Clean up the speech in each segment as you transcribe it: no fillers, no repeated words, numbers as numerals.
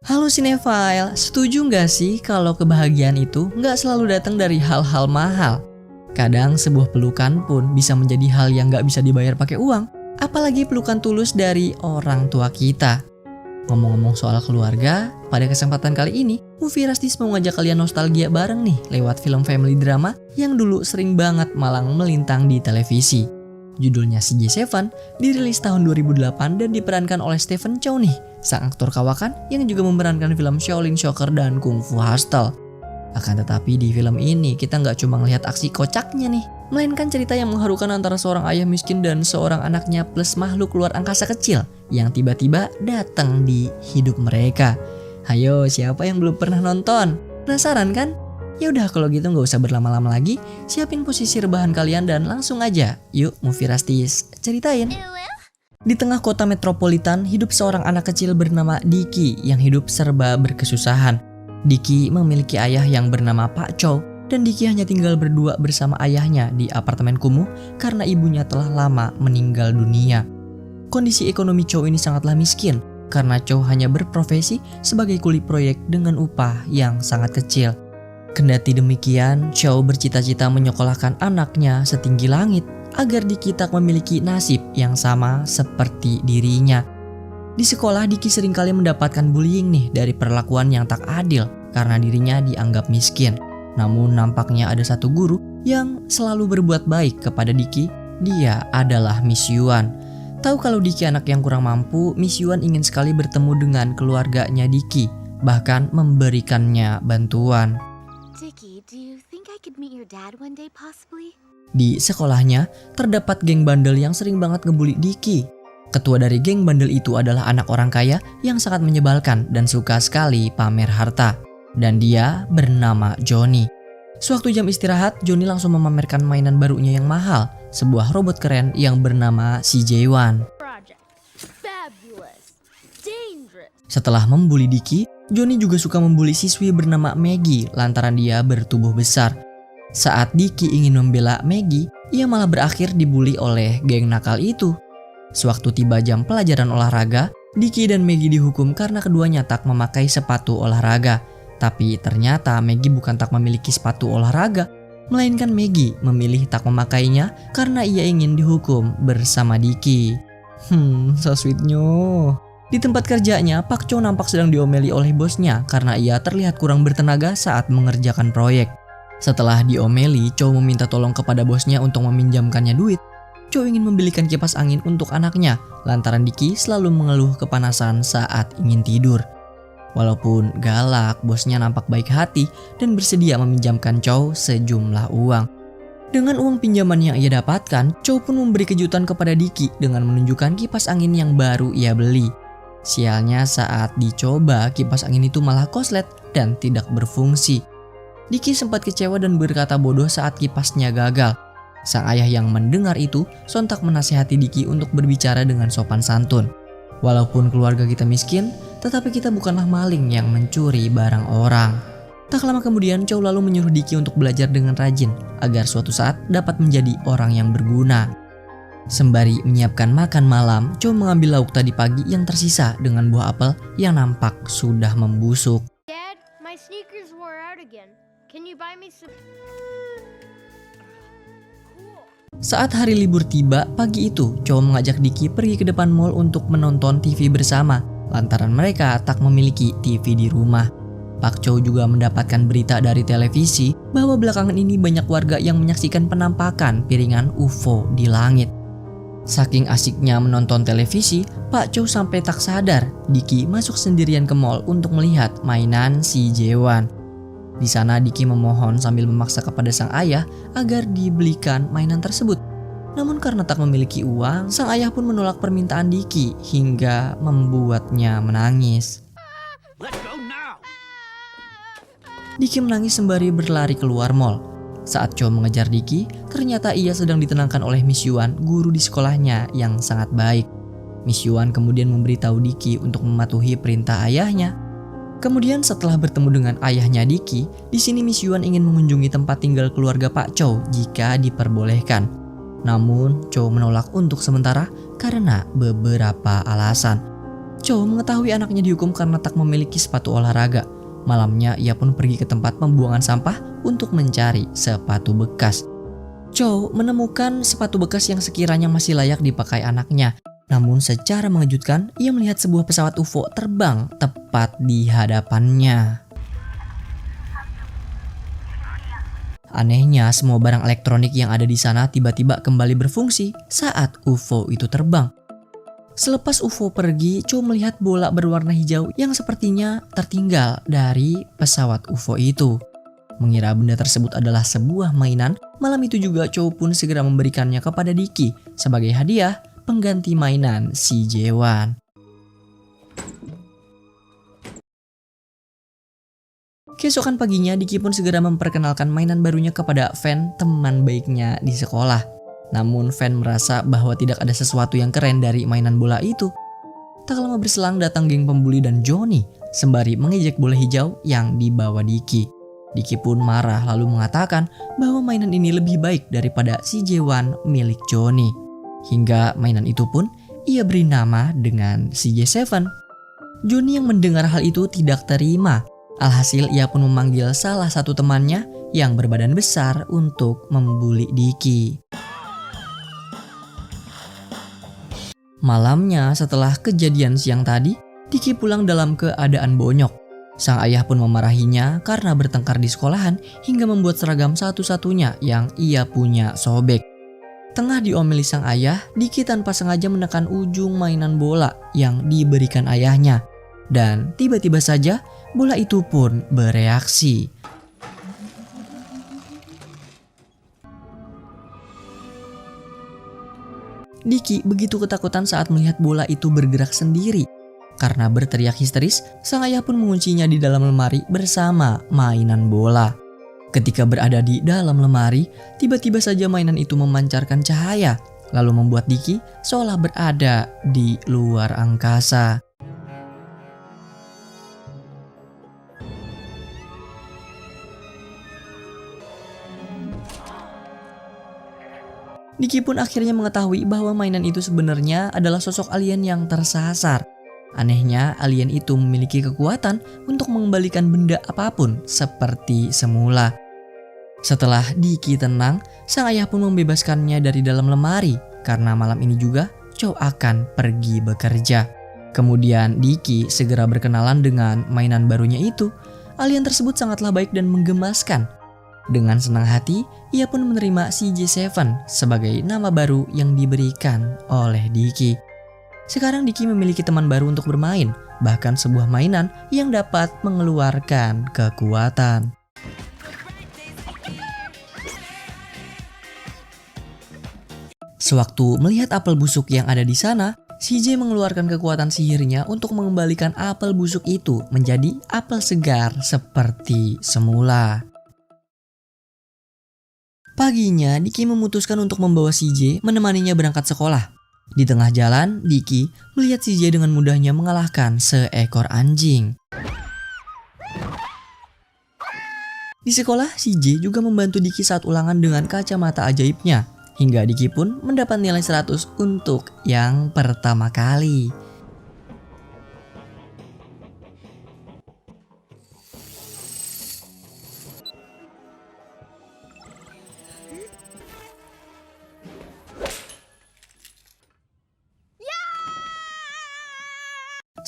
Halo Cinephile, setuju nggak sih kalau kebahagiaan itu nggak selalu datang dari hal-hal mahal? Kadang sebuah pelukan pun bisa menjadi hal yang nggak bisa dibayar pakai uang, apalagi pelukan tulus dari orang tua kita. Ngomong-ngomong soal keluarga, pada kesempatan kali ini, Movie Rastis mau ngajak kalian nostalgia bareng nih lewat film family drama yang dulu sering banget malang melintang di televisi. Judulnya CJ7, dirilis tahun 2008 dan diperankan oleh Stephen Chow nih, sang aktor kawakan yang juga memerankan film Shaolin Soccer dan Kung Fu Hustle. Akan tetapi di film ini kita nggak cuma ngelihat aksi kocaknya nih, melainkan cerita yang mengharukan antara seorang ayah miskin dan seorang anaknya plus makhluk luar angkasa kecil yang tiba-tiba datang di hidup mereka. Hayo, siapa yang belum pernah nonton? Penasaran kan? Ya udah kalau gitu nggak usah berlama-lama lagi, siapin posisi rebahan kalian dan langsung aja, yuk Movie Rastis ceritain. Di tengah kota metropolitan hidup seorang anak kecil bernama Dicky yang hidup serba berkesusahan. Dicky memiliki ayah yang bernama Pak Chow dan Dicky hanya tinggal berdua bersama ayahnya di apartemen kumuh karena ibunya telah lama meninggal dunia. Kondisi ekonomi Chow ini sangatlah miskin karena Chow hanya berprofesi sebagai kuli proyek dengan upah yang sangat kecil. Kendati demikian, Chow bercita-cita menyekolahkan anaknya setinggi langit agar Dicky tak memiliki nasib yang sama seperti dirinya. Di sekolah, Dicky seringkali mendapatkan bullying nih dari perlakuan yang tak adil karena dirinya dianggap miskin. Namun nampaknya ada satu guru yang selalu berbuat baik kepada Dicky. Dia adalah Miss Yuan. Tahu kalau Dicky anak yang kurang mampu, Miss Yuan ingin sekali bertemu dengan keluarganya Dicky, bahkan memberikannya bantuan. Dicky, do you think I could meet your dad one day possibly? Di sekolahnya, terdapat geng bandel yang sering banget ngebully Dicky. Ketua dari geng bandel itu adalah anak orang kaya yang sangat menyebalkan dan suka sekali pamer harta. Dan dia bernama Johnny. Sewaktu jam istirahat, Johnny langsung memamerkan mainan barunya yang mahal, sebuah robot keren yang bernama CJ1. Setelah membuli Dicky, Johnny juga suka membuli siswi bernama Maggie lantaran dia bertubuh besar. Saat Dicky ingin membela Maggie, ia malah berakhir dibully oleh geng nakal itu. Sewaktu tiba jam pelajaran olahraga, Dicky dan Maggie dihukum karena keduanya tak memakai sepatu olahraga. Tapi ternyata Maggie bukan tak memiliki sepatu olahraga, melainkan Maggie memilih tak memakainya karena ia ingin dihukum bersama Dicky. So sweetnya. Di tempat kerjanya, Pak Chow nampak sedang diomeli oleh bosnya karena ia terlihat kurang bertenaga saat mengerjakan proyek. Setelah diomeli, Chow meminta tolong kepada bosnya untuk meminjamkannya duit. Chow ingin membelikan kipas angin untuk anaknya, lantaran Dicky selalu mengeluh kepanasan saat ingin tidur. Walaupun galak, bosnya nampak baik hati dan bersedia meminjamkan Chow sejumlah uang. Dengan uang pinjaman yang ia dapatkan, Chow pun memberi kejutan kepada Dicky dengan menunjukkan kipas angin yang baru ia beli. Sialnya saat dicoba, kipas angin itu malah koslet dan tidak berfungsi. Dicky sempat kecewa dan berkata bodoh saat kipasnya gagal. Sang ayah yang mendengar itu sontak menasihati Dicky untuk berbicara dengan sopan santun. Walaupun keluarga kita miskin, tetapi kita bukanlah maling yang mencuri barang orang. Tak lama kemudian, Chow lalu menyuruh Dicky untuk belajar dengan rajin agar suatu saat dapat menjadi orang yang berguna. Sembari menyiapkan makan malam, Chow mengambil lauk tadi pagi yang tersisa dengan buah apel yang nampak sudah membusuk. Dad, my sneakers wore out again. Can you buy me some? Saat hari libur tiba, pagi itu Chow mengajak Dicky pergi ke depan mall untuk menonton TV bersama, lantaran mereka tak memiliki TV di rumah. Pak Chow juga mendapatkan berita dari televisi bahwa belakangan ini banyak warga yang menyaksikan penampakan piringan UFO di langit. Saking asiknya menonton televisi, Pak Chow sampai tak sadar Dicky masuk sendirian ke mall untuk melihat mainan si Jewan. Di sana Dicky memohon sambil memaksa kepada sang ayah agar dibelikan mainan tersebut. Namun karena tak memiliki uang, sang ayah pun menolak permintaan Dicky hingga membuatnya menangis. Dicky menangis sembari berlari keluar mall. Saat Chow mengejar Dicky, ternyata ia sedang ditenangkan oleh Miss Yuan, guru di sekolahnya yang sangat baik. Miss Yuan kemudian memberitahu Dicky untuk mematuhi perintah ayahnya. Kemudian setelah bertemu dengan ayahnya Dicky, di sini Miss Yuan ingin mengunjungi tempat tinggal keluarga Pak Chow jika diperbolehkan. Namun Chow menolak untuk sementara karena beberapa alasan. Cho mengetahui anaknya dihukum karena tak memiliki sepatu olahraga. Malamnya ia pun pergi ke tempat pembuangan sampah untuk mencari sepatu bekas. Cho menemukan sepatu bekas yang sekiranya masih layak dipakai anaknya. Namun secara mengejutkan, ia melihat sebuah pesawat UFO terbang tepat di hadapannya. Anehnya, semua barang elektronik yang ada di sana tiba-tiba kembali berfungsi saat UFO itu terbang. Selepas UFO pergi, Cho melihat bola berwarna hijau yang sepertinya tertinggal dari pesawat UFO itu. Mengira benda tersebut adalah sebuah mainan, malam itu juga Cho pun segera memberikannya kepada Dicky sebagai hadiah pengganti mainan CJ1. Keesokan paginya, Dicky pun segera memperkenalkan mainan barunya kepada Van, teman baiknya di sekolah. Namun Van merasa bahwa tidak ada sesuatu yang keren dari mainan bola itu. Tak lama berselang datang geng pembuli dan Johnny sembari mengejek bola hijau yang dibawa Dicky. Dicky pun marah lalu mengatakan bahwa mainan ini lebih baik daripada CJ1 milik Johnny. Hingga mainan itu pun ia beri nama dengan CJ7. Johnny yang mendengar hal itu tidak terima. Alhasil ia pun memanggil salah satu temannya yang berbadan besar untuk membuli Dicky. Malamnya setelah kejadian siang tadi, Dicky pulang dalam keadaan bonyok. Sang ayah pun memarahinya karena bertengkar di sekolahan hingga membuat seragam satu-satunya yang ia punya sobek. Tengah diomeli sang ayah, Dicky tanpa sengaja menekan ujung mainan bola yang diberikan ayahnya. Dan tiba-tiba saja bola itu pun bereaksi. Dicky begitu ketakutan saat melihat bola itu bergerak sendiri. Karena berteriak histeris, sang ayah pun menguncinya di dalam lemari bersama mainan bola. Ketika berada di dalam lemari, tiba-tiba saja mainan itu memancarkan cahaya, lalu membuat Dicky seolah berada di luar angkasa. Dicky pun akhirnya mengetahui bahwa mainan itu sebenarnya adalah sosok alien yang tersasar. Anehnya, alien itu memiliki kekuatan untuk mengembalikan benda apapun seperti semula. Setelah Dicky tenang, sang ayah pun membebaskannya dari dalam lemari karena malam ini juga Cho akan pergi bekerja. Kemudian Dicky segera berkenalan dengan mainan barunya itu. Alien tersebut sangatlah baik dan menggemaskan. Dengan senang hati, ia pun menerima CJ7 sebagai nama baru yang diberikan oleh Dicky. Sekarang Dicky memiliki teman baru untuk bermain, bahkan sebuah mainan yang dapat mengeluarkan kekuatan. Sewaktu melihat apel busuk yang ada di sana, CJ mengeluarkan kekuatan sihirnya untuk mengembalikan apel busuk itu menjadi apel segar seperti semula. Paginya, Dicky memutuskan untuk membawa CJ menemaninya berangkat sekolah. Di tengah jalan, Dicky melihat CJ dengan mudahnya mengalahkan seekor anjing. Di sekolah, CJ juga membantu Dicky saat ulangan dengan kacamata ajaibnya. Hingga Dicky pun mendapat nilai 100 untuk yang pertama kali.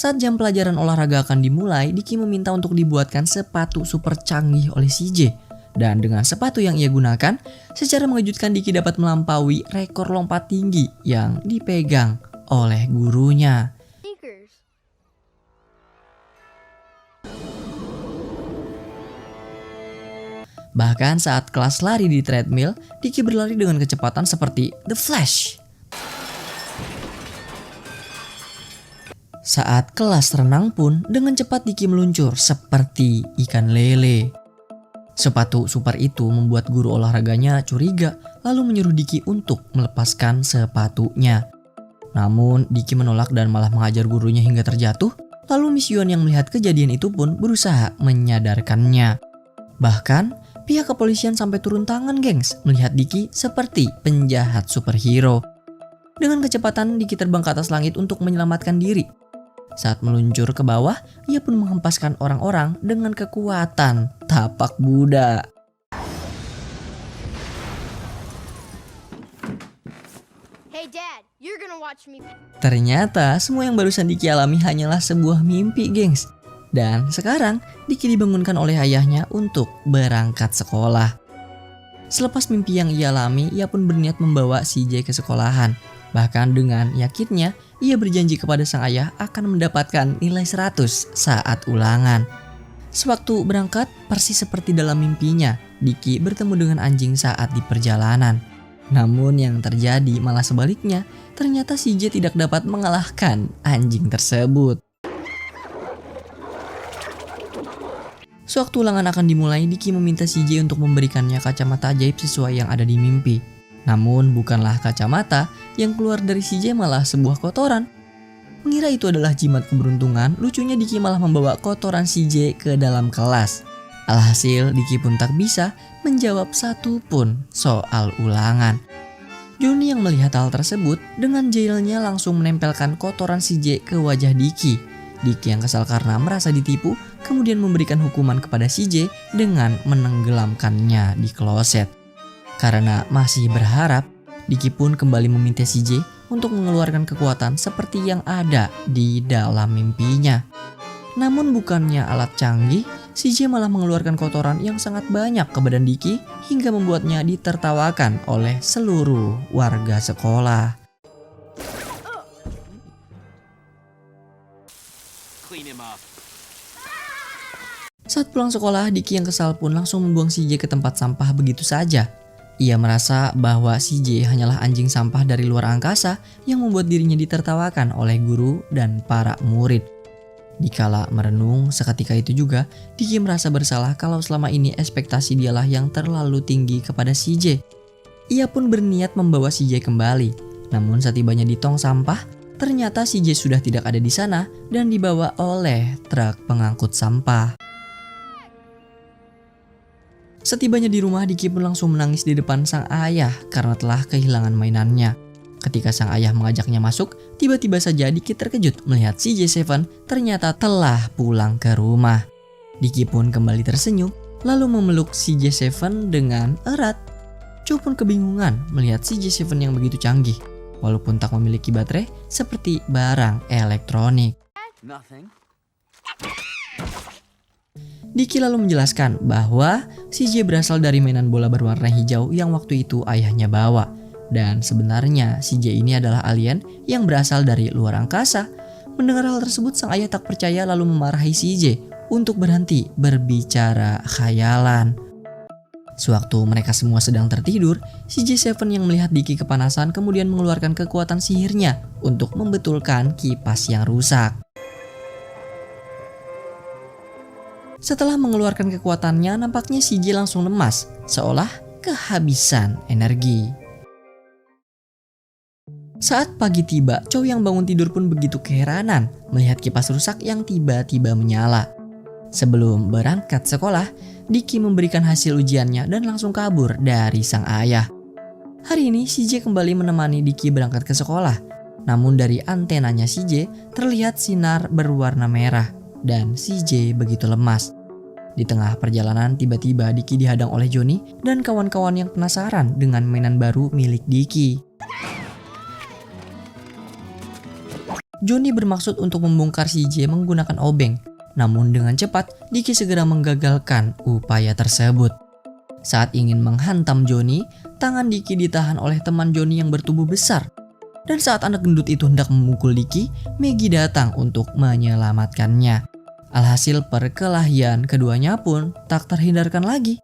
Saat jam pelajaran olahraga akan dimulai, Dicky meminta untuk dibuatkan sepatu super canggih oleh CJ. Dan dengan sepatu yang ia gunakan, secara mengejutkan Dicky dapat melampaui rekor lompat tinggi yang dipegang oleh gurunya. Sneakers. Bahkan saat kelas lari di treadmill, Dicky berlari dengan kecepatan seperti The Flash. Saat kelas renang pun, dengan cepat Dicky meluncur seperti ikan lele. Sepatu super itu membuat guru olahraganya curiga, lalu menyuruh Dicky untuk melepaskan sepatunya. Namun, Dicky menolak dan malah mengajar gurunya hingga terjatuh. Lalu Miss Yuan yang melihat kejadian itu pun berusaha menyadarkannya. Bahkan, pihak kepolisian sampai turun tangan, gengs, melihat Dicky seperti penjahat superhero. Dengan kecepatan, Dicky terbang ke atas langit untuk menyelamatkan diri. Saat meluncur ke bawah, ia pun menghempaskan orang-orang dengan kekuatan tapak Buddha. Hey, Dad, you're gonna watch me. Ternyata semua yang barusan Diki alami hanyalah sebuah mimpi, gengs. Dan sekarang Diki dibangunkan oleh ayahnya untuk berangkat sekolah. Selepas mimpi yang ia alami, ia pun berniat membawa CJ ke sekolahan. Bahkan dengan yakinnya, ia berjanji kepada sang ayah akan mendapatkan nilai 100 saat ulangan. Sewaktu berangkat, persis seperti dalam mimpinya, Diki bertemu dengan anjing saat di perjalanan. Namun yang terjadi malah sebaliknya, ternyata CJ tidak dapat mengalahkan anjing tersebut. Sewaktu ulangan akan dimulai, Diki meminta CJ untuk memberikannya kacamata ajaib sesuai yang ada di mimpi. Namun bukanlah kacamata, yang keluar dari CJ malah sebuah kotoran. Mengira itu adalah jimat keberuntungan, lucunya Diki malah membawa kotoran CJ ke dalam kelas. Alhasil Diki pun tak bisa menjawab satu pun soal ulangan. Johnny yang melihat hal tersebut dengan jahilnya langsung menempelkan kotoran CJ ke wajah Diki. Diki yang kesal karena merasa ditipu kemudian memberikan hukuman kepada CJ dengan menenggelamkannya di kloset. Karena masih berharap, Diki pun kembali meminta CJ untuk mengeluarkan kekuatan seperti yang ada di dalam mimpinya. Namun bukannya alat canggih, CJ malah mengeluarkan kotoran yang sangat banyak ke badan Diki hingga membuatnya ditertawakan oleh seluruh warga sekolah. Saat pulang sekolah, Diki yang kesal pun langsung membuang CJ ke tempat sampah begitu saja. Ia merasa bahwa CJ hanyalah anjing sampah dari luar angkasa yang membuat dirinya ditertawakan oleh guru dan para murid. Dikala merenung seketika itu juga, Diki merasa bersalah kalau selama ini ekspektasi dialah yang terlalu tinggi kepada CJ. Ia pun berniat membawa CJ kembali. Namun saat tibanya di tong sampah, ternyata CJ sudah tidak ada di sana dan dibawa oleh truk pengangkut sampah. Setibanya di rumah, Diki pun langsung menangis di depan sang ayah karena telah kehilangan mainannya. Ketika sang ayah mengajaknya masuk, tiba-tiba saja Diki terkejut melihat CJ7 ternyata telah pulang ke rumah. Diki pun kembali tersenyum, lalu memeluk CJ7 dengan erat. Chow pun kebingungan melihat CJ7 yang begitu canggih, walaupun tak memiliki baterai seperti barang elektronik. Diki lalu menjelaskan bahwa CJ berasal dari mainan bola berwarna hijau yang waktu itu ayahnya bawa. Dan sebenarnya CJ ini adalah alien yang berasal dari luar angkasa. Mendengar hal tersebut, sang ayah tak percaya lalu memarahi CJ untuk berhenti berbicara khayalan. Sewaktu mereka semua sedang tertidur, CJ7 yang melihat Diki kepanasan kemudian mengeluarkan kekuatan sihirnya untuk membetulkan kipas yang rusak. Setelah mengeluarkan kekuatannya, nampaknya CJ langsung lemas, seolah kehabisan energi. Saat pagi tiba, Chow yang bangun tidur pun begitu keheranan melihat kipas rusak yang tiba-tiba menyala. Sebelum berangkat sekolah, Diki memberikan hasil ujiannya dan langsung kabur dari sang ayah. Hari ini CJ kembali menemani Diki berangkat ke sekolah. Namun dari antenanya CJ terlihat sinar berwarna merah dan CJ begitu lemas. Di tengah perjalanan tiba-tiba Diki dihadang oleh Johnny dan kawan-kawan yang penasaran dengan mainan baru milik Diki. Johnny bermaksud untuk membongkar CJ menggunakan obeng. Namun dengan cepat Diki segera menggagalkan upaya tersebut. Saat ingin menghantam Johnny, tangan Diki ditahan oleh teman Johnny yang bertubuh besar. Dan saat anak gendut itu hendak memukul Diki, Maggie datang untuk menyelamatkannya. Alhasil perkelahian keduanya pun tak terhindarkan lagi.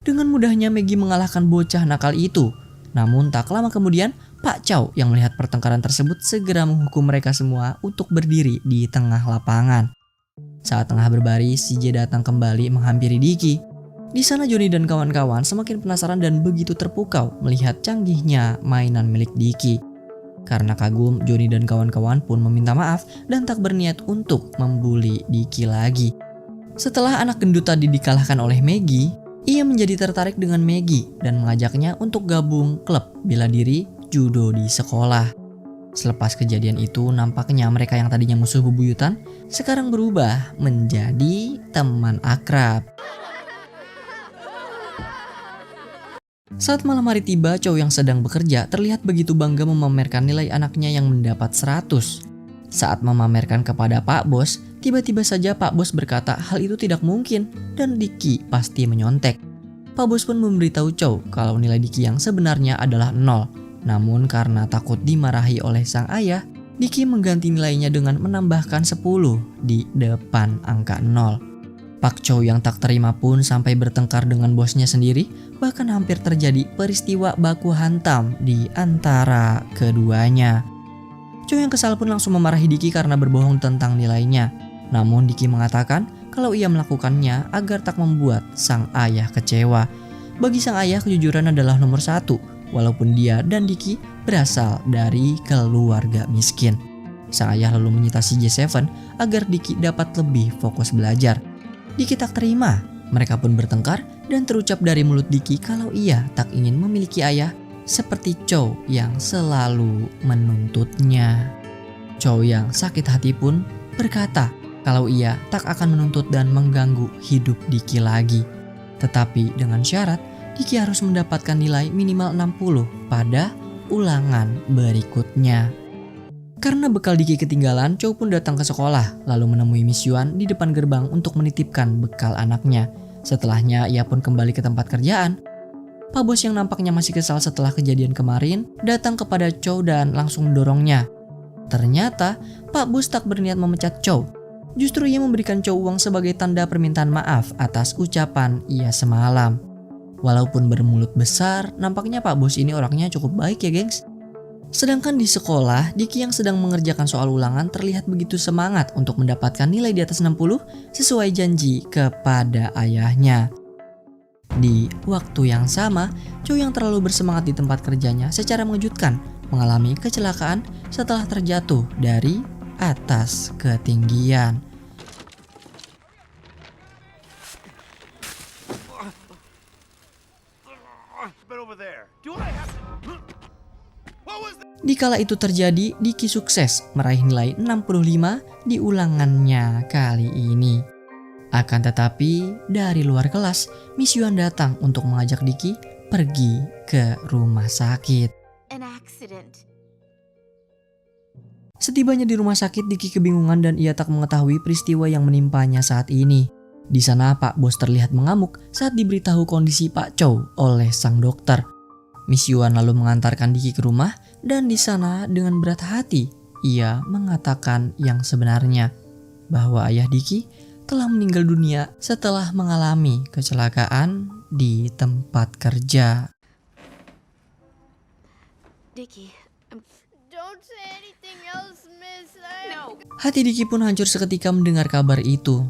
Dengan mudahnya Maggie mengalahkan bocah nakal itu. Namun tak lama kemudian, Pak Chow yang melihat pertengkaran tersebut segera menghukum mereka semua untuk berdiri di tengah lapangan. Saat tengah berbaris, CJ datang kembali menghampiri Diki. Di sana Johnny dan kawan-kawan semakin penasaran dan begitu terpukau melihat canggihnya mainan milik Diki. Karena kagum, Johnny dan kawan-kawan pun meminta maaf dan tak berniat untuk membuli Diki lagi. Setelah anak gendut tadi dikalahkan oleh Maggie, Ia menjadi tertarik dengan Maggie dan mengajaknya untuk gabung klub bela diri judo di sekolah. Selepas kejadian itu, nampaknya mereka yang tadinya musuh bebuyutan sekarang berubah menjadi teman akrab. Saat malam hari tiba, Chow yang sedang bekerja terlihat begitu bangga memamerkan nilai anaknya yang mendapat 100. Saat memamerkan kepada Pak Bos, tiba-tiba saja Pak Bos berkata hal itu tidak mungkin dan Dicky pasti menyontek. Pak Bos pun memberitahu Chow kalau nilai Dicky yang sebenarnya adalah 0. Namun karena takut dimarahi oleh sang ayah, Dicky mengganti nilainya dengan menambahkan 10 di depan angka 0. Pak Chow yang tak terima pun sampai bertengkar dengan bosnya sendiri, bahkan hampir terjadi peristiwa baku hantam di antara keduanya. Chow yang kesal pun langsung memarahi Dicky karena berbohong tentang nilainya. Namun Dicky mengatakan kalau ia melakukannya agar tak membuat sang ayah kecewa. Bagi sang ayah, kejujuran adalah nomor 1, walaupun dia dan Dicky berasal dari keluarga miskin. Sang ayah lalu menyita CJ7 agar Dicky dapat lebih fokus belajar. Dicky tak terima, mereka pun bertengkar dan terucap dari mulut Dicky kalau ia tak ingin memiliki ayah seperti Chow yang selalu menuntutnya. Chow yang sakit hati pun berkata kalau ia tak akan menuntut dan mengganggu hidup Dicky lagi. Tetapi dengan syarat Dicky harus mendapatkan nilai minimal 60 pada ulangan berikutnya. Karena bekal Dicky ketinggalan, Chow pun datang ke sekolah lalu menemui Miss Yuan di depan gerbang untuk menitipkan bekal anaknya. Setelahnya ia pun kembali ke tempat kerjaan. Pak Bos yang nampaknya masih kesal setelah kejadian kemarin datang kepada Chow dan langsung mendorongnya. Ternyata Pak Bos tak berniat memecat Chow. Justru ia memberikan Chow uang sebagai tanda permintaan maaf atas ucapan ia semalam. Walaupun bermulut besar, nampaknya Pak Bos ini orangnya cukup baik ya gengs. Sedangkan di sekolah, Dicky yang sedang mengerjakan soal ulangan terlihat begitu semangat untuk mendapatkan nilai di atas 60 sesuai janji kepada ayahnya. Di waktu yang sama, Chow yang terlalu bersemangat di tempat kerjanya secara mengejutkan mengalami kecelakaan setelah terjatuh dari atas ketinggian. Dikala itu terjadi, Dicky sukses meraih nilai 65 di ulangannya kali ini. Akan tetapi, dari luar kelas, Miss Yuan datang untuk mengajak Dicky pergi ke rumah sakit. An accident. Setibanya di rumah sakit, Dicky kebingungan dan ia tak mengetahui peristiwa yang menimpanya saat ini. Di sana Pak Bos terlihat mengamuk saat diberitahu kondisi Pak Chow oleh sang dokter. Miss Yuan lalu mengantarkan Dicky ke rumah dan di sana dengan berat hati ia mengatakan yang sebenarnya bahwa ayah Dicky telah meninggal dunia setelah mengalami kecelakaan di tempat kerja. Dicky, Don't say anything else, Miss. no. Hati Dicky pun hancur seketika mendengar kabar itu.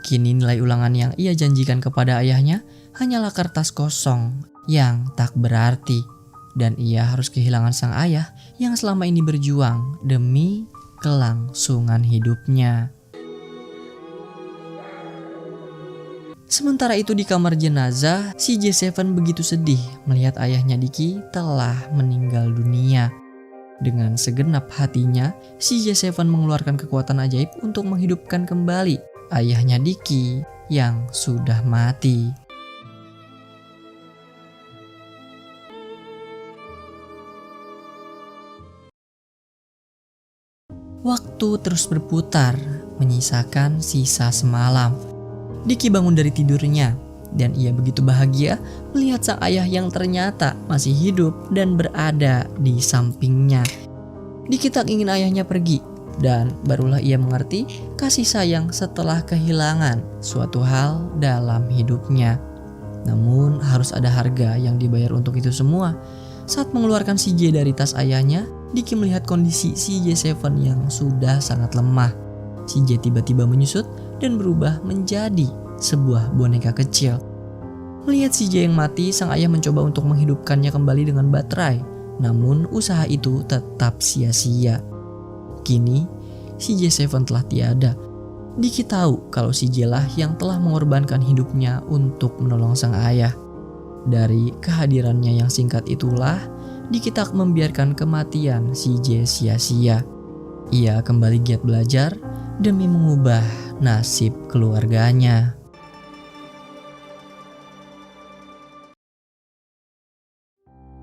Kini nilai ulangan yang ia janjikan kepada ayahnya hanyalah kertas kosong yang tak berarti. Dan ia harus kehilangan sang ayah yang selama ini berjuang demi kelangsungan hidupnya. Sementara itu di kamar jenazah, CJ7 begitu sedih melihat ayahnya Dicky telah meninggal dunia. Dengan segenap hatinya, CJ7 mengeluarkan kekuatan ajaib untuk menghidupkan kembali ayahnya Dicky yang sudah mati. Waktu terus berputar, menyisakan sisa semalam. Dicky bangun dari tidurnya, dan ia begitu bahagia melihat sang ayah yang ternyata masih hidup dan berada di sampingnya. Dicky tak ingin ayahnya pergi, dan barulah ia mengerti kasih sayang setelah kehilangan suatu hal dalam hidupnya. Namun harus ada harga yang dibayar untuk itu semua. Saat mengeluarkan CJ dari tas ayahnya, Dicky melihat kondisi CJ7 yang sudah sangat lemah. CJ tiba-tiba menyusut dan berubah menjadi sebuah boneka kecil. Melihat CJ yang mati, sang ayah mencoba untuk menghidupkannya kembali dengan baterai. Namun usaha itu tetap sia-sia. Kini CJ7 telah tiada. Diki tahu kalau CJ lah yang telah mengorbankan hidupnya untuk menolong sang ayah. Dari kehadirannya yang singkat itulah, Diki tak membiarkan kematian CJ sia-sia. Ia kembali giat belajar demi mengubah nasib keluarganya.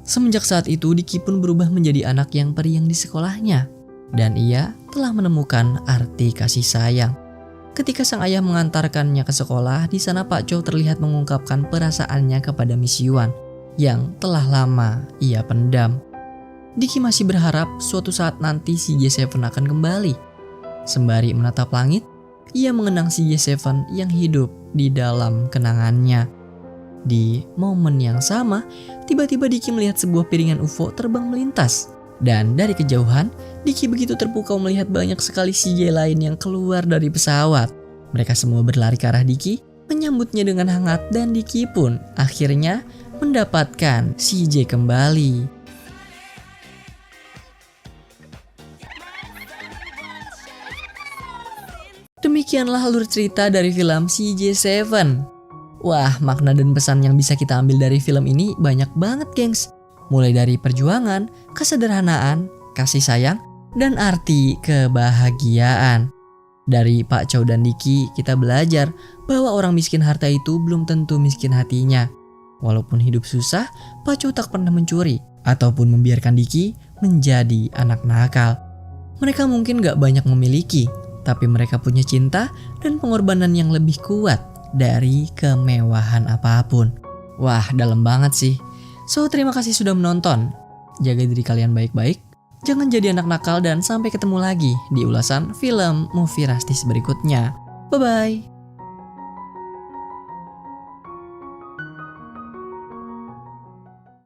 Semenjak saat itu, Diki pun berubah menjadi anak yang periang di sekolahnya. Dan ia telah menemukan arti kasih sayang. Ketika sang ayah mengantarkannya ke sekolah, di sana Pak Chow terlihat mengungkapkan perasaannya kepada Miss Yuan yang telah lama ia pendam. Diki masih berharap suatu saat nanti si J7 akan kembali. Sembari menatap langit, ia mengenang si J7 yang hidup di dalam kenangannya. Di momen yang sama, tiba-tiba Diki melihat sebuah piringan UFO terbang melintas. Dan dari kejauhan, Diki begitu terpukau melihat banyak sekali CJ lain yang keluar dari pesawat. Mereka semua berlari ke arah Diki, menyambutnya dengan hangat, dan Diki pun akhirnya mendapatkan CJ kembali. Demikianlah alur cerita dari film CJ7. Wah, makna dan pesan yang bisa kita ambil dari film ini banyak banget, gengs. Mulai dari perjuangan, kesederhanaan, kasih sayang, dan arti kebahagiaan. Dari Pak Chow dan Diki, kita belajar bahwa orang miskin harta itu belum tentu miskin hatinya. Walaupun hidup susah, Pak Chow tak pernah mencuri ataupun membiarkan Diki menjadi anak nakal. Mereka mungkin gak banyak memiliki, tapi mereka punya cinta dan pengorbanan yang lebih kuat dari kemewahan apapun. Wah, dalam banget sih. So, terima kasih sudah menonton. Jaga diri kalian baik-baik, jangan jadi anak nakal, dan sampai ketemu lagi di ulasan film movie Rastis berikutnya. Bye-bye.